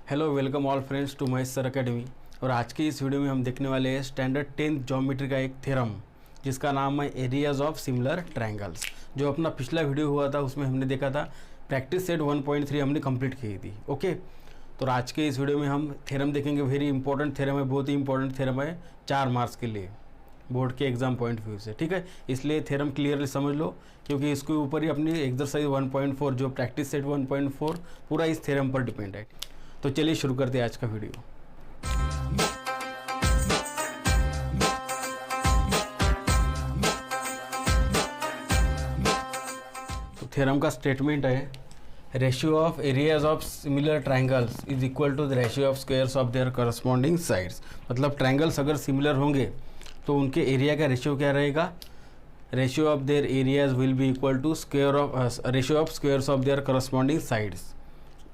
Hello welcome all friends to my sir academy. और आज की इस वीडियो में हम देखने वाले हैं स्टैंडर्ड 10th ज्योमेट्री का एक थ्योरम जिसका नाम है एरियाज ऑफ सिमिलर ट्रायंगल्स। जो अपना पिछला वीडियो हुआ था उसमें हमने देखा था प्रैक्टिस सेट 1.3 हमने कंप्लीट की थी। ओके, तो आज के इस वीडियो में हम थ्योरम देखेंगे। वेरी इंपॉर्टेंट थ्योरम है, बहुत ही इंपॉर्टेंट थ्योरम है 4 मार्क्स के लिए बोर्ड के एग्जाम पॉइंट व्यू से। ठीक है, इसलिए थ्योरम क्लियरली समझ लो क्योंकि इसके ऊपर ही अपनी एक्सरसाइज 1.4 जो प्रैक्टिस सेट 1.4 पूरा इस थ्योरम पर डिपेंड है। तो चलिए शुरू करते हैं आज का वीडियो। तो थ्योरम का स्टेटमेंट है ratio of areas of similar triangles is equal to the ratio of squares of their corresponding sides. मतलब ट्रायंगल्स अगर सिमिलर होंगे तो उनके एरिया का रेशियो क्या रहेगा? Ratio of their areas will be equal to square of ratio of squares of their corresponding sides.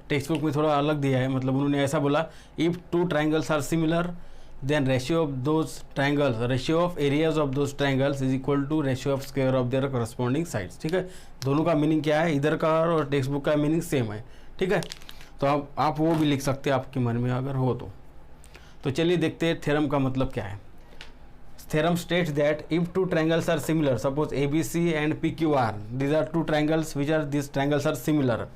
Text book में थोड़ा अलग दिया है, मतलब उन्होंने ऐसा बोला if two triangles are similar then ratio of those triangles ratio of areas of those triangles is equal to ratio of square of their corresponding sides. ठीक है, दोनों का मीनिंग क्या है, इधर का और टेक्स्ट बुक का मीनिंग सेम है। ठीक है, तो आप वो भी लिख सकते हैं आपके मन में अगर हो तो चलिए देखते हैं थ्योरम का मतलब क्या है। Theorem states that if two triangles are similar, suppose ABC and PQR, these are two triangles which are these triangles are similar,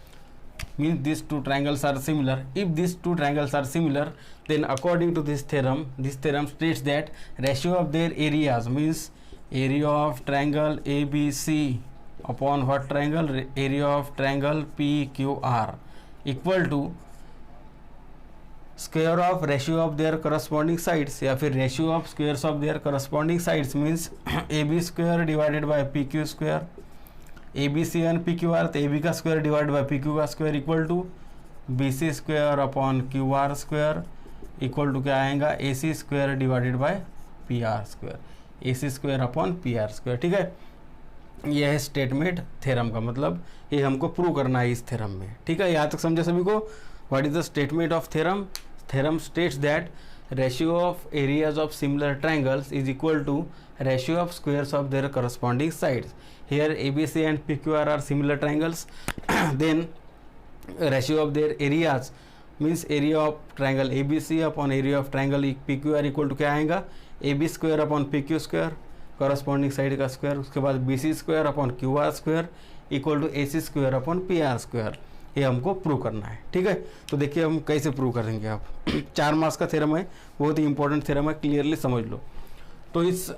means these two triangles are similar. If these two triangles are similar, then according to this theorem states that ratio of their areas means area of triangle ABC upon what triangle? Area of triangle PQR equal to square of ratio of their corresponding sides या फिर ratio of squares of their corresponding sides means A B square divided by P Q square. A B C and P Q R, तो A B का square divide by P Q का square equal to B C square upon Q R square equal to क्या आएगा? A C square divided by P R square, A C square upon P R square. ठीक है, यह है statement theorem का, मतलब ये हमको प्रूव करना है इस थ्योरम में। ठीक है, यहाँ तक समझे सभी को? What is the statement of theorem? Theorem states that ratio of areas of similar triangles is equal to ratio of squares of their corresponding sides. Here ABC and PQR are similar triangles. Then ratio of their areas means area of triangle ABC upon area of triangle PQR equal to क्या आएगा? AB square upon PQ square, corresponding side का square, उसके बाद BC square upon QR square equal to AC square upon PR square। ये हमको prove करना है। ठीक है, तो देखिए हम कैसे प्रूव करेंगे। आप 4 मार्क्स का थ्योरम है, बहुत ही इंपॉर्टेंट थ्योरम है, क्लियरली समझ लो। तो इस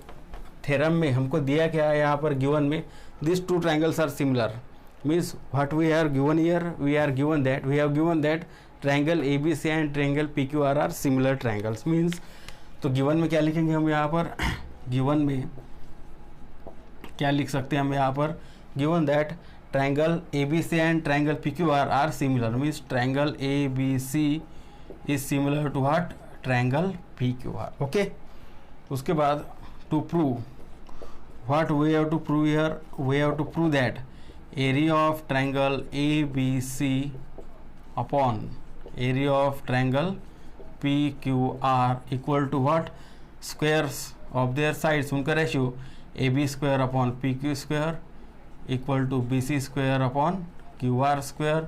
थ्योरम में हमको दिया क्या है यहाँ पर गिवन में, this two triangles are similar means what we are given here, we have given that triangle ABC and triangle PQR are similar triangles means. तो गिवन में क्या लिखेंगे हम यहाँ पर? गिवन में क्या लिख सकते हैं हम यहाँ पर? Given that triangle ABC and triangle PQR are similar means triangle ABC is similar to what? Triangle PQR. Okay, उसके बाद to prove what we have to prove here, we have to prove that area of triangle ABC upon area of triangle PQR equal to what? Squares of their sides, उनका ratio AB square upon PQ square equal to B C square upon Q R square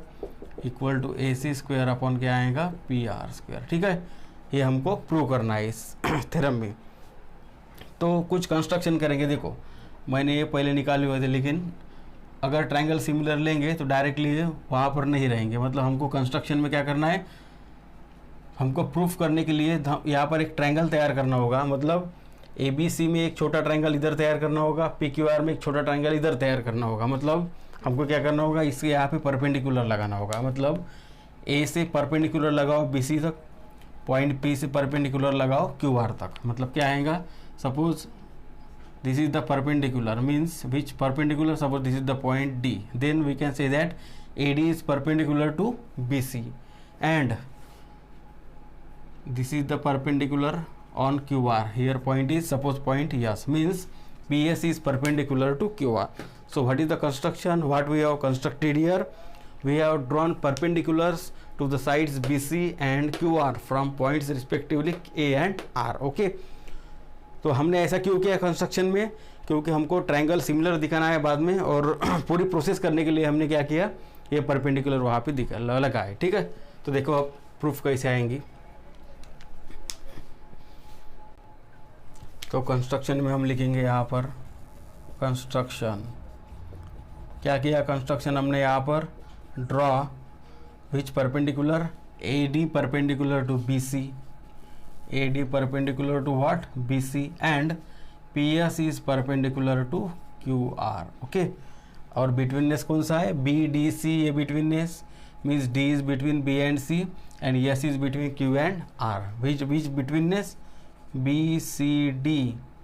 equal to A C square upon क्या आएगा? P R square. ठीक है, ये हमको prove करना है इस थ्योरम में। तो कुछ कंस्ट्रक्शन करेंगे। देखो मैंने ये पहले निकाले हुए थे, लेकिन अगर ट्रायंगल सिमिलर लेंगे तो डायरेक्टली वहाँ पर नहीं रहेंगे। मतलब हमको कंस्ट्रक्शन में क्या करना है, हमको प्रूफ करने के लिए यहाँ पर एक ट्रायंगल तैयार करना होगा। मतलब ABC में एक छोटा ट्रायंगल इधर तैयार करना होगा, PQR में एक छोटा ट्रायंगल इधर तैयार करना होगा। मतलब हमको क्या करना होगा, इसके यहाँ पे परपेंडिकुलर लगाना होगा। मतलब A से परपेंडिकुलर लगाओ BC तक, पॉइंट P से परपेंडिकुलर लगाओ QR तक। मतलब क्या आएगा, suppose this is the perpendicular means which perpendicular, suppose this is the point D, then we can say that AD is perpendicular to BC and this is the perpendicular on QR. Here point is suppose point yes means PS is perpendicular to QR. So what is the construction? What we have constructed here? We have drawn perpendiculars to the sides BC and QR from points respectively A and R. Okay. तो हमने ऐसा क्यों किया construction में? क्योंकि हमको triangle similar दिखाना है बाद में, और पूरी प्रोसेस करने के लिए हमने क्या किया, ये परपेंडिकुलर वहाँ पे लगा है। ठीक है, तो देखो अब प्रूफ कैसे आएंगी। तो कंस्ट्रक्शन में हम लिखेंगे यहाँ पर कंस्ट्रक्शन, क्या किया कंस्ट्रक्शन हमने यहाँ पर, draw which perpendicular AD perpendicular to BC, AD perpendicular to what BC and PS is perpendicular to QR। Okay, और बिटवीननेस कौन सा है, BDC, ये betweenness means D is between B and C and S is between Q and R। Which betweenness, BCD,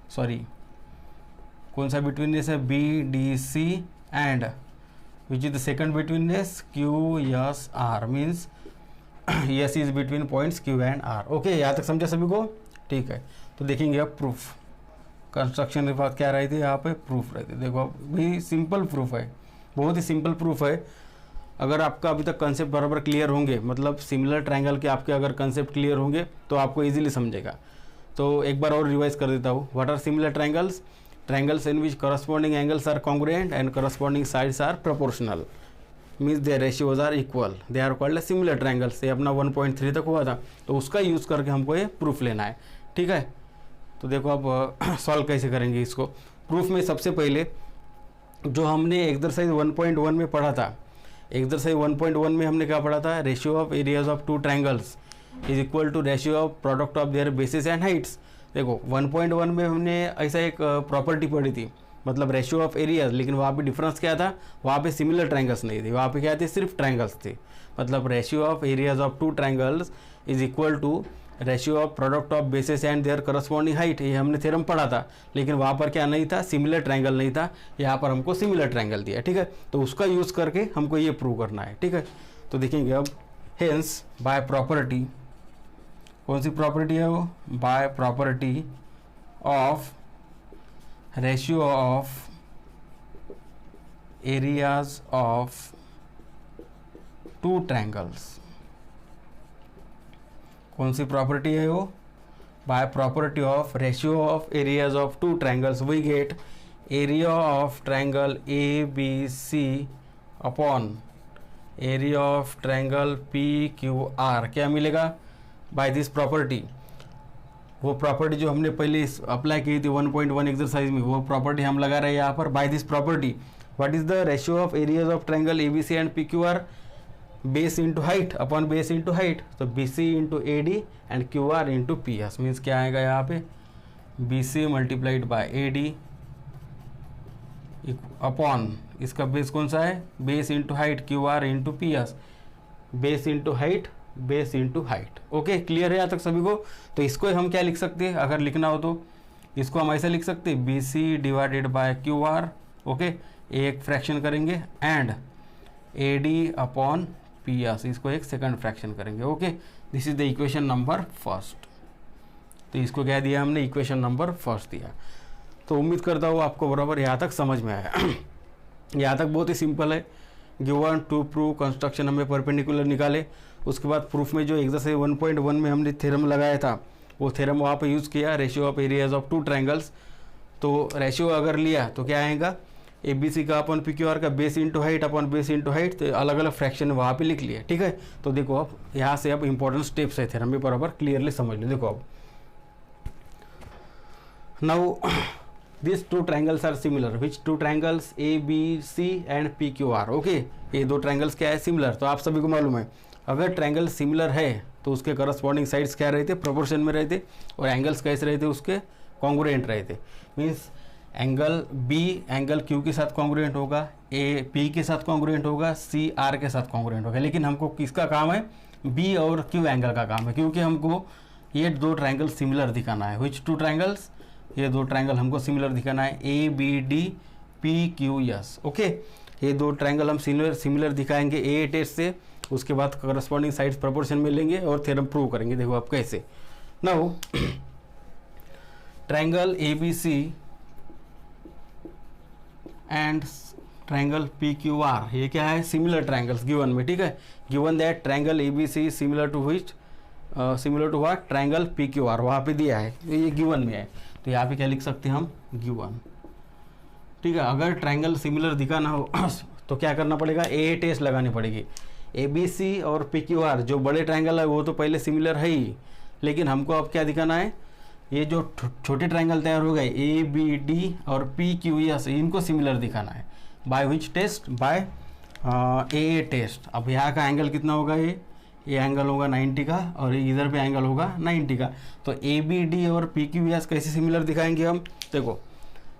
sorry कौन सा betweenness है, BDC and which is the second betweenness, QSR means S is between points Q and R। Okay, यहाँ तक समझा सभी को, ठीक है। तो देखेंगे अब प्रूफ, कंस्ट्रक्शन के बाद क्या रहती है यहाँ पे, प्रूफ रहती है। देखो भाई सिंपल प्रूफ है, बहुत ही सिंपल प्रूफ है। अगर आपका अभी तक कंसेप्ट बराबर क्लियर होंगे, मतलब सिमिलर ट्रायंगल के आपके अगर कंसेप्ट क्लियर होंगे तो आपको इजीली समझेगा। तो एक बार और रिवाइज कर देता हूँ। What are similar triangles, triangles in which corresponding angles are congruent and corresponding sides are proportional, means their ratios are equal, they are called similar triangles. ये अपना 1.3 तक हुआ था, तो उसका यूज़ करके हमको ये प्रूफ लेना है, ठीक है। तो देखो अब सॉल्व कैसे करेंगे इसको। प्रूफ में सबसे पहले जो हमने एक्सरसाइज 1.1 में पढ़ा था, एक्सरसाइज 1.1 में हमने क्या पढ़ा था, ratio of areas of two triangles is equal to ratio of product of their bases and heights. देखो 1.1 में हमने ऐसा एक प्रॉपर्टी पढ़ी थी, मतलब रेशियो ऑफ एरियाज, लेकिन वहाँ पे डिफरेंस क्या था, वहाँ पे सिमिलर ट्रायंगल्स नहीं थे, वहाँ पे क्या थे, सिर्फ ट्रायंगल्स थे। मतलब ratio of areas of two triangles is equal to ratio of product of bases and their corresponding height, ये हमने थ्योरम पढ़ा था, लेकिन वहाँ पर क्या नहीं था, सिमिलर ट्रायंगल नहीं था। यहाँ पर हमको सिमिलर ट्रायंगल दिया, ठीक है। तो उसका यूज़ करके हमको ये प्रूव करना है, ठीक है। तो देखेंगे अब, हेंस बाय प्रॉपर्टी, कौन सी प्रॉपर्टी है वो, by property of ratio of areas of two triangles, कौन सी प्रॉपर्टी है वो, by property of ratio of areas of two triangles we get area of triangle ABC upon area of triangle PQR। क्या मिलेगा, by this property, वो property जो हमने पहले अप्लाई की थी 1.1 एक्सरसाइज में, वो प्रॉपर्टी हम लगा रहे हैं यहाँ पर। By this property what is the ratio of areas of triangle ABC and PQR, base into height upon base into height, तो BC into AD and QR into PS, means क्या आएगा यहाँ पे, BC multiplied by AD upon, इसका base कौन सा है, base into height QR into PS, base into height, base into height. Okay, clear है यहाँ तक सभी को। तो इसको हम क्या लिख सकते हैं, अगर लिखना हो तो इसको हम ऐसा लिख सकते हैं, BC divided by QR, okay, एक फ्रैक्शन करेंगे, एंड AD अपॉन PS, इसको एक सेकंड फ्रैक्शन करेंगे। Okay, this is the equation number first. तो इसको क्या दिया हमने, इक्वेशन नंबर फर्स्ट दिया। तो उम्मीद करता हूँ आपको बराबर यहाँ तक समझ में आया। यहाँ तक बहुत ही सिंपल है। गिवन टू प्रूव कंस्ट्रक्शन हमें परपेंडिकुलर निकाले, उसके बाद प्रूफ में जो एक्सरसाइज 1.1 में हमने थ्योरम लगाया था, वो थ्योरम वहाँ पे यूज़ किया, ratio of areas of two triangles. तो रेशियो अगर लिया तो क्या आएगा, ABC का अपन PQR का base into height upon base into height, तो अलग अलग फ्रैक्शन वहाँ पे लिख लिए, ठीक है। तो देखो अब यहाँ से अब इंपॉर्टेंट स्टेप्स है थ्योरम में, बराबर क्लियरली समझ लो। देखो अब, now this two triangles are similar, which two triangles ABC and PQR। Okay, ये दो ट्रायंगल्स क्या है, सिमिलर। तो आप सभी को मालूम है, अगर ट्रायंगल सिमिलर है तो उसके करस्पॉन्डिंग साइड्स क्या रहते, प्रोपोर्शन में रहते, और एंगल्स कैसे रहते, उसके कॉन्ग्रुएंट रहते। Means angle B angle Q के साथ कॉन्ग्रुएंट होगा, A P के साथ कॉन्ग्रुएंट होगा, C R के साथ कॉन्ग्रुएंट होगा। लेकिन हमको किसका काम है, B और Q एंगल का काम है, क्योंकि हमको ये दो ट्रायंगल सिमिलर दिखाना है। विच टू ट्रायंगल्स, ये दो ट्रायंगल हमको सिमिलर दिखाना है, ABD PQS। ओके, ये दो ट्रायंगल हम सिमिलर दिखाएंगे A टेस्ट से, उसके बाद करस्पॉन्डिंग साइड्स प्रोपोर्शन में लेंगे और थ्योरम प्रूव करेंगे। देखो आप कैसे। Now triangle ABC and triangle PQR, ये क्या है, सिमिलर ट्रायंगल्स गिवन में, ठीक है। Given that triangle ABC similar to which, similar to what, triangle PQR, वहाँ पे दिया है, ये गिवन में है। तो यहाँ पे क्या लिख सकते हैं हम, गिवन, ठीक है। अगर ट्रायंगल सिमिलर दिखाना हो तो क्या करना पड़ेगा, A टेस्ट लगानी पड़ेगी। ए बी सी और पी क्यू आर जो बड़े ट्रायंगल है वो तो पहले सिमिलर है ही, लेकिन हमको अब क्या दिखाना है, ये जो छोटे ट्रायंगल तैयार हो गए ए बी डी और पी क्यू एस, इनको सिमिलर दिखाना है। By which test, by A test. अब यहाँ का एंगल कितना होगा, ये एंगल होगा 90 का और इधर पे एंगल होगा 90 का। तो ए बी डी और पी क्यू एस कैसे सिमिलर दिखाएंगे हम, देखो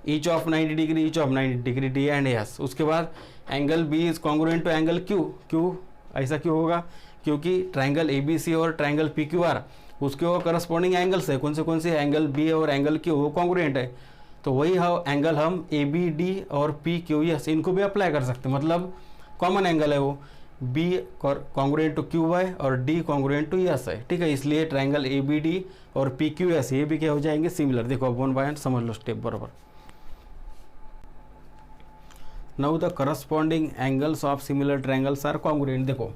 each of 90 degree, each of 90 degree, D and S. उसके बाद angle B is congruent to angle Q. क्यों ऐसा क्यों होगा, क्योंकि ट्रायंगल ए बी सी और ट्रायंगल पी क्यू आर उसके वो करस्पॉन्डिंग एंगल्स है, कौन से एंगल बी और एंगल क्यू वो कॉन्ग्रुएंट है। तो वही एंगल हम ए बी डी और पी क्यू एस इनको भी अप्लाई कर सकते हैं, मतलब कॉमन एंगल है वो, B congruent to Q Y और डी कॉन्ग्रुएंट टू एस है, ठीक है। इसलिए ट्रायंगल ए बी डी और पी क्यू एस ये भी क्या हो जाएंगे, सिमिलर। देखो अब 1 बाय 1 समझ लो स्टेप बराबर। Now the corresponding angles of similar triangles are congruent. देखो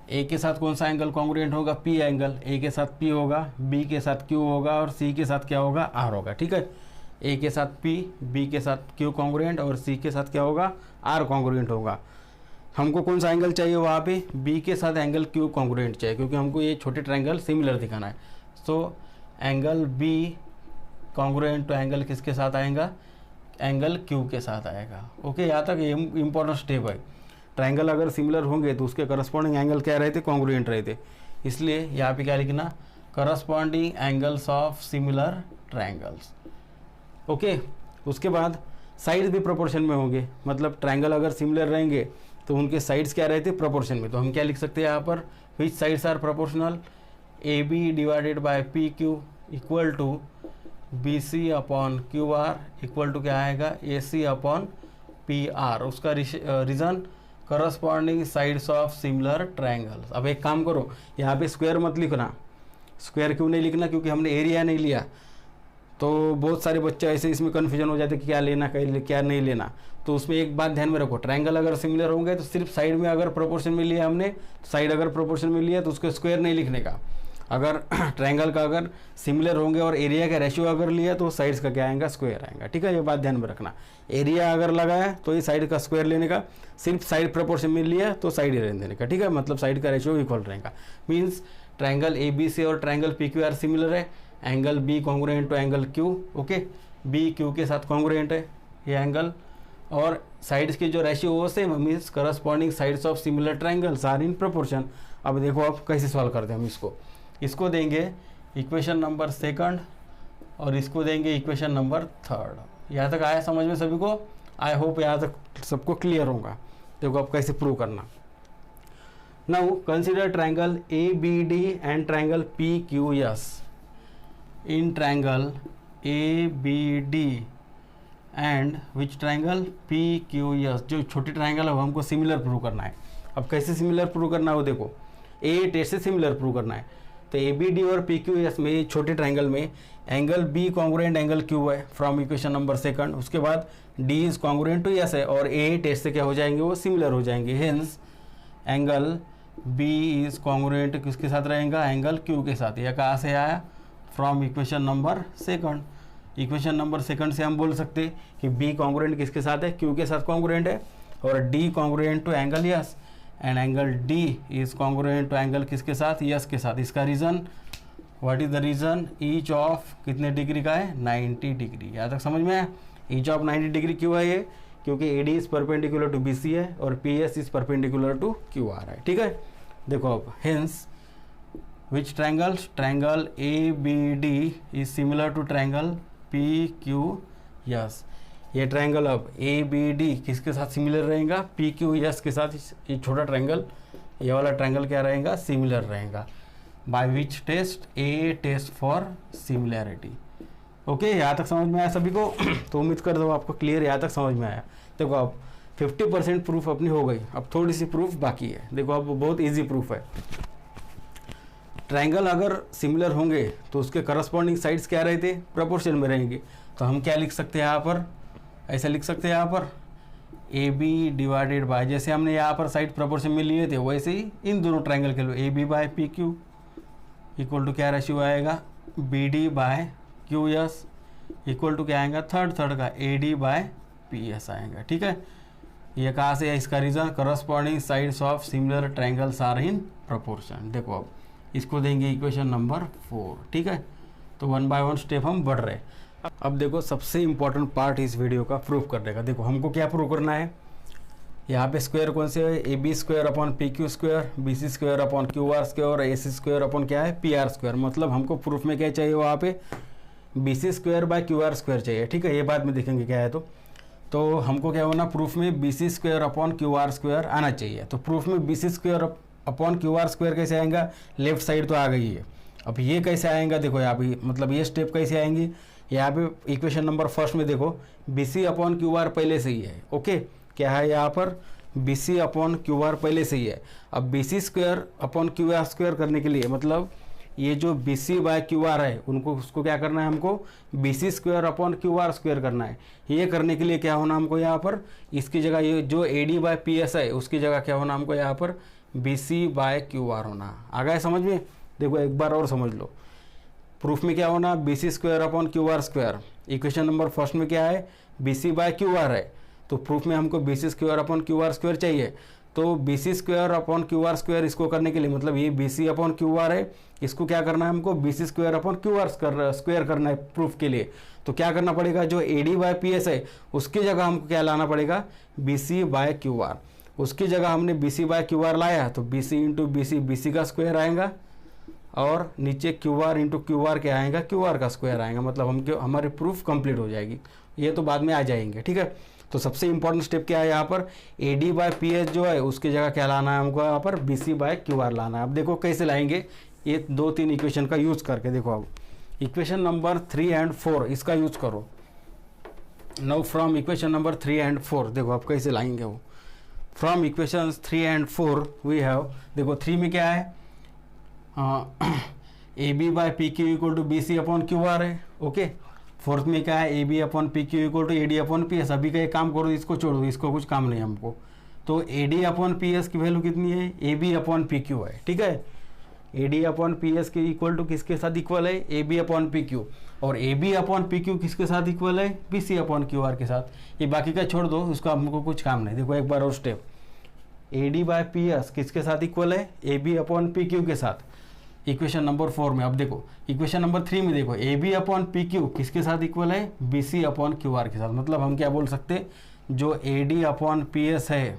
ए के साथ कौन सा एंगल कॉन्ग्रुएंट होगा, पी एंगल। ए के साथ पी होगा, बी के साथ क्यू होगा और सी के साथ क्या होगा, आर होगा, ठीक है। ए के साथ पी, बी के साथ क्यू कॉन्ग्रुएंट और सी के साथ क्या होगा, आर कॉन्ग्रुएंट होगा। हमको कौन सा एंगल चाहिए वहाँ पे, बी के साथ एंगल क्यू कॉन्ग्रुएंट चाहिए, क्योंकि हमको ये छोटे ट्रायंगल सिमिलर दिखाना है। So angle B congruent to angle किसके साथ आएगा, एंगल क्यू के साथ आएगा। ओके, यहाँ तक ये इंपॉर्टेंट स्टेप है। ट्रायंगल अगर सिमिलर होंगे तो उसके करस्पॉन्डिंग एंगल क्या रहते, कॉन्ग्रुएंट रहते। इसलिए यहाँ पे क्या लिखना, corresponding angles of similar triangles. Okay, उसके बाद साइड्स भी प्रोपोर्शन में होंगे, मतलब ट्रायंगल अगर सिमिलर रहेंगे तो उनके साइड्स क्या रहते, प्रोपोर्शन में। तो हम क्या लिख सकते हैं यहाँ पर, which sides are proportional, A B divided by P Q equal to B C upon Q R equal to क्या आएगा, A C upon P R. उसका reason corresponding sides of similar triangles. अब एक काम करो, यहाँ पे स्क्वायर मत लिखना। स्क्वायर क्यों नहीं लिखना, क्योंकि हमने एरिया नहीं लिया। तो बहुत सारे बच्चे ऐसे इसमें कन्फ्यूजन हो जाते कि क्या लेना क्या नहीं लेना। तो उसमें एक बात ध्यान में रखो, ट्रायंगल अगर सिमिलर होंगे तो सिर्फ साइड में अगर प्रोपोर्शन में लिया हमने, साइड अगर प्रोपोर्शन में लिया तो उसको स्क्वायर नहीं लिखने का। अगर ट्रायंगल का अगर सिमिलर होंगे और एरिया का रेशियो अगर लिया तो साइड्स का क्या आएगा, स्क्वायर आएगा, ठीक है। ये बात ध्यान में रखना। एरिया अगर लगाया तो ये साइड का स्क्वायर लेने का, सिर्फ साइड प्रोपोर्शन में लिया तो साइड ही रहने देने का, ठीक है। मतलब साइड का रेशियो इक्वल रहेगा। Means triangle A B C और triangle P Q R similar है, angle B congruent to angle Q. Okay, B Q के साथ कॉन्ग्रुएंट है ये एंगल, और साइड्स की जो रेशियो वो same, means corresponding sides of similar triangles are in proportion. अब देखो आप कैसे सॉल्व करते हैं हम इसको देंगे इक्वेशन नंबर 2 और इसको देंगे इक्वेशन नंबर 3। यहाँ तक आया समझ में सभी को, आई होप यहाँ तक सबको क्लियर होगा। देखो अब कैसे प्रूव करना। Now consider triangle A B D and triangle P Q S. In triangle A B D and which triangle P Q S, जो छोटी ट्रायंगल है वो हमको सिमिलर प्रूव करना है। अब कैसे सिमिलर प्रूव करना है वो देखो, ए टेस्ट से सिमिलर प्रूव करना है। तो ए बी डी और पी क्यू एस में छोटे ट्रायंगल में angle B congruent angle Q है फ्रॉम इक्वेशन नंबर 2। उसके बाद D is congruent to S है और ए टेस्ट से क्या हो जाएंगे, वो सिमिलर हो जाएंगे। Hence angle B is congruent किसके साथ रहेगा, एंगल क्यू के साथ। यह कहाँ से आया, from equation number 2। Equation number 2 से हम बोल सकते कि बी कॉन्ग्रुएंट किसके साथ है, क्यू के साथ कॉन्ग्रुएंट है, और D congruent to angle S, and angle D is congruent to angle किसके साथ, एस के साथ। इसका reason, what is the reason, each of कितने डिग्री का है, 90 डिग्री। यहाँ तक समझ में आया। ईच ऑफ 90 डिग्री क्यों है ये, क्योंकि A D is perpendicular to B C है और P S is perpendicular to Q R है, ठीक है। देखो अब hence which triangles, triangle A B D is similar to triangle P Q S. ये ट्रायंगल अब ए बी डी किसके साथ सिमिलर रहेगा, पी क्यू एस के साथ। ये छोटा ट्रायंगल, ये वाला ट्रायंगल क्या रहेगा, सिमिलर रहेगा। By which test, A test for similarity. Okay, यहाँ तक समझ में आया सभी को। तो उम्मीद कर दो आपको क्लियर यहाँ तक समझ में आया। देखो अब 50% प्रूफ अपनी हो गई, अब थोड़ी सी प्रूफ बाकी है। देखो अब बहुत ईजी प्रूफ है। ट्रायंगल अगर सिमिलर होंगे तो उसके करस्पॉन्डिंग साइड्स क्या रहते, प्रोपोर्शन में रहेंगे। तो हम क्या लिख सकते हैं यहाँ पर, ऐसा लिख सकते हैं यहाँ पर ए बी डिवाइडेड बाय, जैसे हमने यहाँ पर साइड प्रोपोर्शन में लिए थे वैसे ही इन दोनों ट्रायंगल के लिए A B by P Q equal to क्या रेशियो आएगा, B D by Q S equal to क्या आएगा, थर्ड का A D by P S आएगा, ठीक है। ये कहाँ से है इसका reason, corresponding sides of similar triangles are in proportion. देखो अब इसको देंगे इक्वेशन नंबर 4, ठीक है। तो 1 बाय 1 स्टेप हम बढ़ रहे हैं। अब देखो सबसे इंपॉर्टेंट पार्ट इस वीडियो का प्रूफ करने का। देखो हमको क्या प्रूव करना है, यहाँ पे स्क्वायर कौन से है, A B square upon P Q square, B C square upon Q R square और ए सी स्क्वायर अपॉन क्या है पी आर स्क्वायर। मतलब हमको प्रूफ में क्या चाहिए, वहाँ पे B C square by Q R square चाहिए, ठीक है। ये बाद में देखेंगे क्या है। तो हमको क्या होना, प्रूफ में B C square upon Q R square आना चाहिए। तो प्रूफ में B C square upon Q R square कैसे आएगा, लेफ्ट साइड तो आ गई है। अब ये कैसे आएगा, देखो यहाँ पे मतलब ये स्टेप कैसे आएंगी, यहाँ पे इक्वेशन नंबर फर्स्ट में देखो B C upon Q R पहले से ही है, ओके। क्या है यहाँ पर, B C upon Q R पहले से ही है। अब B C square upon Q R square करने के लिए मतलब ये जो B C by Q R है उनको उसको क्या करना है, हमको B C square upon Q R square करना है। ये करने के लिए क्या होना हमको, यहाँ पर इसकी जगह ये जो A D by P S है उसकी जगह क्या होना हमको, यहाँ पर B C by Q R होना। आ गया समझ में। देखो एक बार और समझ लो, प्रूफ में क्या होना, B C square upon Q R square. Equation number first में क्या है, B C by Q R है। तो प्रूफ में हमको B C square upon Q R square चाहिए। तो B C square upon Q R square इसको करने के लिए मतलब ये B C upon Q R है, इसको क्या करना है हमको B C square upon Q R square करना है प्रूफ के लिए। तो क्या करना पड़ेगा, जो A D by P S है उसकी जगह हमको क्या लाना पड़ेगा, B C by Q R. उसकी जगह हमने B C by Q R लाया तो B C into B C का स्क्वायर आएगा और नीचे Q R into Q R क्या आएगा, क्यू आर का स्क्वायर आएगा। मतलब हमारी प्रूफ कंप्लीट हो जाएगी। ये तो बाद में आ जाएंगे, ठीक है। तो सबसे इंपॉर्टेंट स्टेप क्या है यहाँ पर, ए डी बाय पी एस जो है उसकी जगह क्या लाना है हमको, यहाँ पर B C by Q R लाना है। अब देखो कैसे लाएंगे, ये 2-3 इक्वेशन का यूज करके देखो। अब इक्वेशन नंबर 3 एंड 4 इसका यूज करो। Now from equation number 3 and 4 देखो अब कैसे लाएंगे वो। From equation 3 and 4 we have, देखो 3 में क्या है, A B by P Q equal to B C upon Q R है, ओके। फोर्थ में क्या है, A B upon P Q equal to A D upon P S. अभी का एक काम करो, इसको छोड़ो, इसको कुछ काम नहीं हमको। तो A D upon P S की वैल्यू कितनी है, A B upon P Q है, ठीक है। A D upon P S के इक्वल टू किसके साथ इक्वल है, A B upon P Q. और A B upon P Q किसके साथ इक्वल है, B C upon Q R के साथ। ये बाकी का छोड़ दो, उसका हमको कुछ काम नहीं। देखो एक बार और step, A D by P S किसके साथ इक्वल है, A B upon P Q के साथ, इक्वेशन नंबर 4 में। अब देखो इक्वेशन नंबर 3 में देखो A B upon P Q किसके साथ इक्वल है, B C upon Q R के साथ। मतलब हम क्या बोल सकते, जो A D upon P S है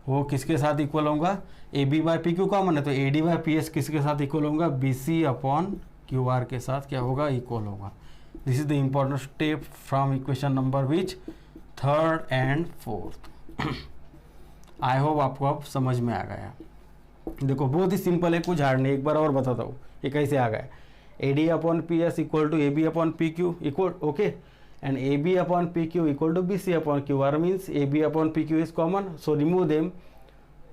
वो किसके साथ इक्वल होगा, A B by P Q common है तो A D by P S किसके साथ इक्वल होगा, B C upon Q R के साथ क्या होगा, इक्वल होगा। This is the important step from equation number which 3rd and 4th। I hope आपको अब समझ में आ गया। देखो बहुत ही सिंपल है, कुछ हार्ड नहीं। एक बार और बताता हूँ ये कैसे आ गया। A D upon P S equal to A B upon P Q equal, okay, and A B upon P Q equal to B C upon Q R means A B upon P Q is common, so remove them,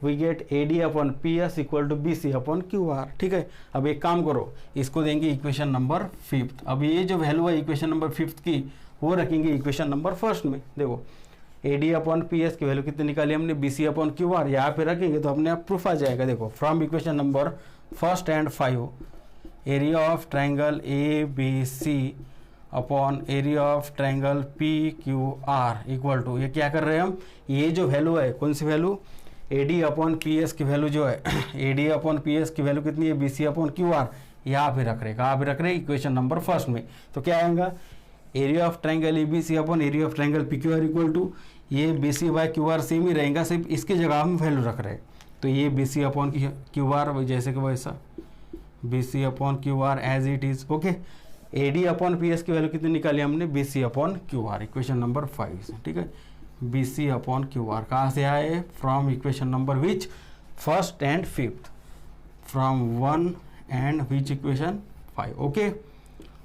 we get A D upon P S equal to B C upon Q R, ठीक है। अब एक काम करो, इसको देंगे equation number 5th। अब ये जो वैल्यू है इक्वेशन नंबर 5th की वो रखेंगे इक्वेशन नंबर 1st में। देखो A D upon P S की वैल्यू कितनी निकाली हमने, B C upon Q R, यहाँ पे रखेंगे तो अपने आप प्रूफ आ जाएगा। देखो from equation number 1st and 5, area of triangle A B C upon area of triangle P Q R equal to, ये क्या कर रहे हैं हम, ये जो वैल्यू है कौन सी value, A D upon P S की वैल्यू जो है A D upon P S की वैल्यू कितनी है, B C upon Q R, यहाँ पे रख रहे, कहाँ पे रख रहे, इक्वेशन नंबर 1st में। तो क्या आएगा, area of triangle A B C upon area of triangle P Q R equal to, ये B C by Q R same ही रहेगा, सिर्फ इसकी जगह हम वैल्यू रख रहे हैं। तो ये B C upon Q R जैसे कि वैसा B C upon Q R as it is, okay. A D upon P S की वैल्यू कितनी निकाली हमने, B C upon Q R, equation number 5 से, ठीक है। B C upon Q R कहाँ से आए, from equation number which 1st and 5th, from 1 and which equation 5, okay.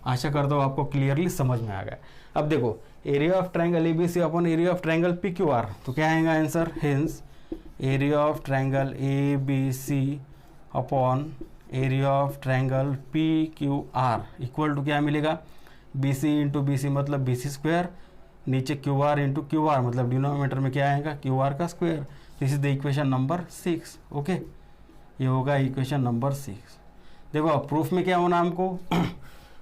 आशा करता हूँ आपको क्लियरली समझ में आ गया। अब देखो area of triangle A B C upon area of triangle P Q R, तो क्या आएगा answer, hence area of triangle A B C upon area of triangle P Q R equal to क्या मिलेगा, B C into B C मतलब B C square, नीचे Q R into Q R मतलब denominator में क्या आएगा, Q R का square. This is the equation number 6, okay. ये होगा इक्वेशन नंबर 6। देखो प्रूफ में क्या होना हमको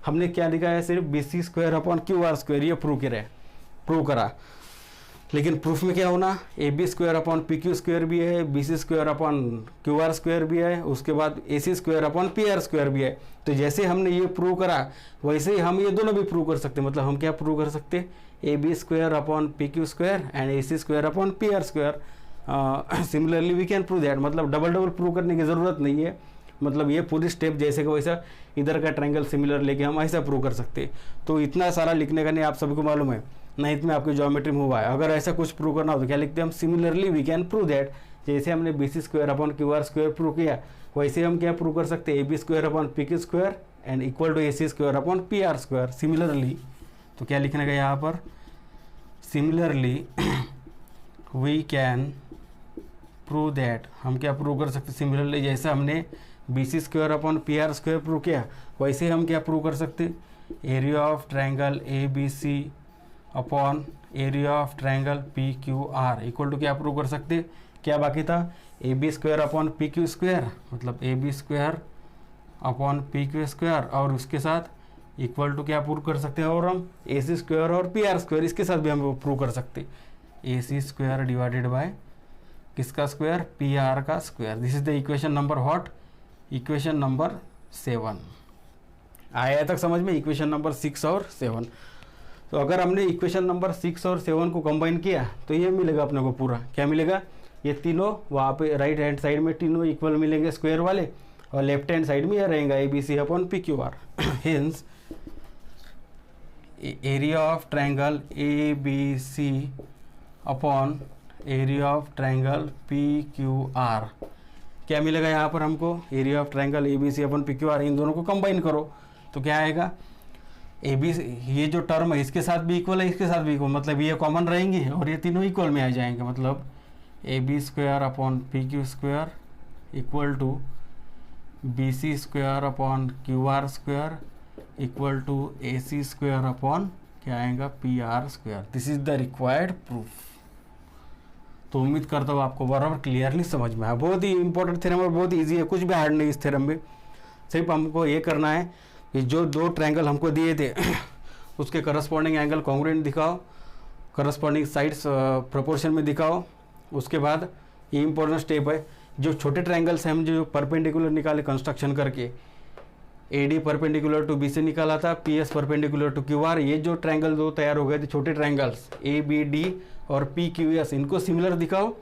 हमने क्या लिखा है, सिर्फ B C square upon Q R square, ये प्रूव करा। लेकिन प्रूफ में क्या होना, A B square upon P Q square भी है, B C square upon Q R square भी है, उसके बाद A C square upon P R square भी है। तो जैसे हमने ये प्रूव करा वैसे ही हम ये दोनों भी प्रूव कर सकते हैं। मतलब हम क्या प्रूव कर सकते हैं, A B square upon P Q square and A C square upon P R square. Similarly we can prove that, मतलब डबल डबल प्रूव करने की ज़रूरत नहीं है। मतलब ये पूरी स्टेप जैसे का वैसा इधर का ट्रायंगल सिमिलर लेके हम ऐसा प्रूव कर सकते हैं। तो इतना सारा लिखने का नहीं, आप सभी को मालूम है, नाइन्थ में आपकी ज्योमेट्री में हुआ है। अगर ऐसा कुछ प्रूव करना हो तो क्या लिखते हैं हम, similarly we can prove that. जैसे हमने B C square upon Q R square prove किया वैसे हम क्या प्रूव कर सकते हैं, A B square upon P Q square and equal to A C square upon P R square similarly. तो क्या लिखने का यहाँ पर, similarly we can prove that, हम क्या प्रूव कर सकते हैं, सिमिलरली जैसे हमने B C square upon P R square prove किया वैसे हम क्या प्रूव कर सकते, area of triangle A B C upon area of triangle P Q R equal to क्या प्रूव कर सकते, क्या बाकी था, A B square upon P Q square, मतलब A B square upon P Q square और उसके साथ इक्वल टू क्या प्रूव कर सकते हैं, और हम ए सी स्क्वायर और पी आर स्क्वायर इसके साथ भी हम प्रूव कर सकते, ए सी स्क्वायर डिवाइडेड बाय किसका स्क्वायर, पी आर का square. This is the equation number what, equation number 7। आया तक समझ में, इक्वेशन नंबर 6 और 7। तो अगर हमने इक्वेशन नंबर 6 और 7 को कंबाइन किया तो ये मिलेगा अपने को पूरा, क्या मिलेगा, ये तीनों वहाँ पे राइट हैंड साइड में तीनों इक्वल मिलेंगे स्क्वायर वाले, और लेफ्ट हैंड साइड में यह रहेगा A B C upon P Q R. Hence area of triangle A B C upon area of triangle P Q R, क्या मिलेगा यहाँ पर हमको, area of triangle A B C upon P Q R, इन दोनों को combine करो तो क्या आएगा, ए बी, ये जो टर्म है इसके साथ भी इक्वल है, इसके साथ भी इक्वल, मतलब ये कॉमन रहेंगे और ये तीनों इक्वल में आ जाएंगे। मतलब A B square upon P Q square equal to B C square upon Q R square equal to A C square upon क्या आएगा, P R square. This is the required proof. तो उम्मीद करता हूँ आपको बराबर क्लियरली समझ में आया। बहुत ही इंपॉर्टेंट थ्योरम और बहुत ईजी है, कुछ भी हार्ड नहीं इस थ्योरम में। सिर्फ हमको ये करना है कि जो दो ट्रायंगल हमको दिए थे उसके करस्पॉन्डिंग एंगल कॉन्ग्रुएंट दिखाओ, करस्पॉन्डिंग साइड्स प्रोपोर्शन में दिखाओ। उसके बाद ये इंपॉर्टेंट स्टेप है, जो छोटे ट्रायंगल्स हैं हम जो परपेंडिकुलर निकाले कंस्ट्रक्शन करके, A D perpendicular to B से निकाला था, P S perpendicular to Q R, ये जो ट्रायंगल दो तैयार हो गए थे छोटे ट्रायंगल्स ए बी डी और पी क्यू एस, इनको सिमिलर दिखाओ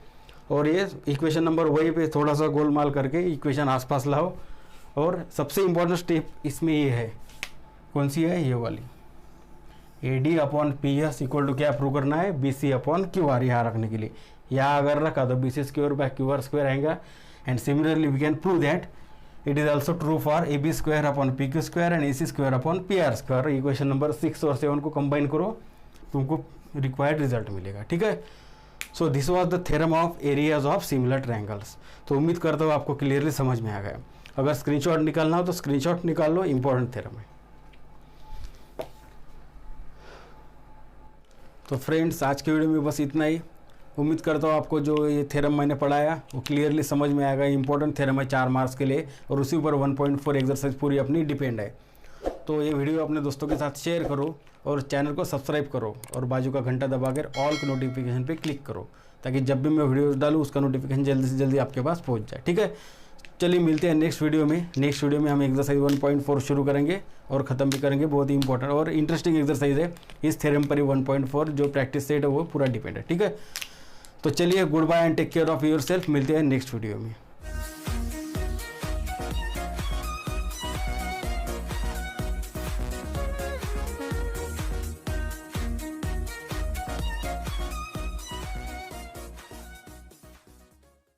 और ये इक्वेशन नंबर वही पे थोड़ा सा गोलमाल करके इक्वेशन आसपास लाओ। और सबसे इम्पोर्टेंट स्टेप इसमें ये है, कौन सी है, ये वाली, A D upon P S equal to क्या प्रूव करना है, B C upon Q R यहाँ रखने के लिए। यहाँ अगर रखा तो B C square by Q R square आएगा। And similarly we can prove that it is also true for A B square upon P Q square and A C square upon P R square. Equation number 6 और 7 को combine करो, तुमको required result मिलेगा। ठीक है, so this was the theorem of areas of similar triangles. तो उम्मीद करता हूँ आपको क्लियरली समझ में आ गया। अगर स्क्रीनशॉट निकालना हो तो स्क्रीनशॉट निकाल लो, इंपॉर्टेंट थ्योरम है। तो फ्रेंड्स आज के वीडियो में बस इतना ही। उम्मीद करता हूँ आपको जो ये थ्योरम मैंने पढ़ाया वो क्लियरली समझ में आएगा। इंपॉर्टेंट थ्योरम है 4 मार्क्स के लिए और उसी पर 1.4 एक्सरसाइज पूरी अपनी डिपेंड है। तो ये वीडियो अपने दोस्तों के साथ शेयर करो और चैनल को सब्सक्राइब करो और बाजू का घंटा दबाकर ऑल के नोटिफिकेशन पे क्लिक करो ताकि जब भी मैं वीडियो डालूँ उसका नोटिफिकेशन जल्दी से जल्दी आपके पास पहुंच जाए। ठीक है, चलिए मिलते हैं नेक्स्ट वीडियो में। नेक्स्ट वीडियो में हम एक्सरसाइज 1.4 शुरू करेंगे और ख़त्म भी करेंगे। बहुत ही इंपॉर्टेंट और इंटरेस्टिंग एक्सरसाइज है। इस थ्योरम पर ही 1.4 जो प्रैक्टिस सेट है वो पूरा डिपेंड है। ठीक है, तो चलिए good bye and take care of yourself. मिलते हैं नेक्स्ट वीडियो में।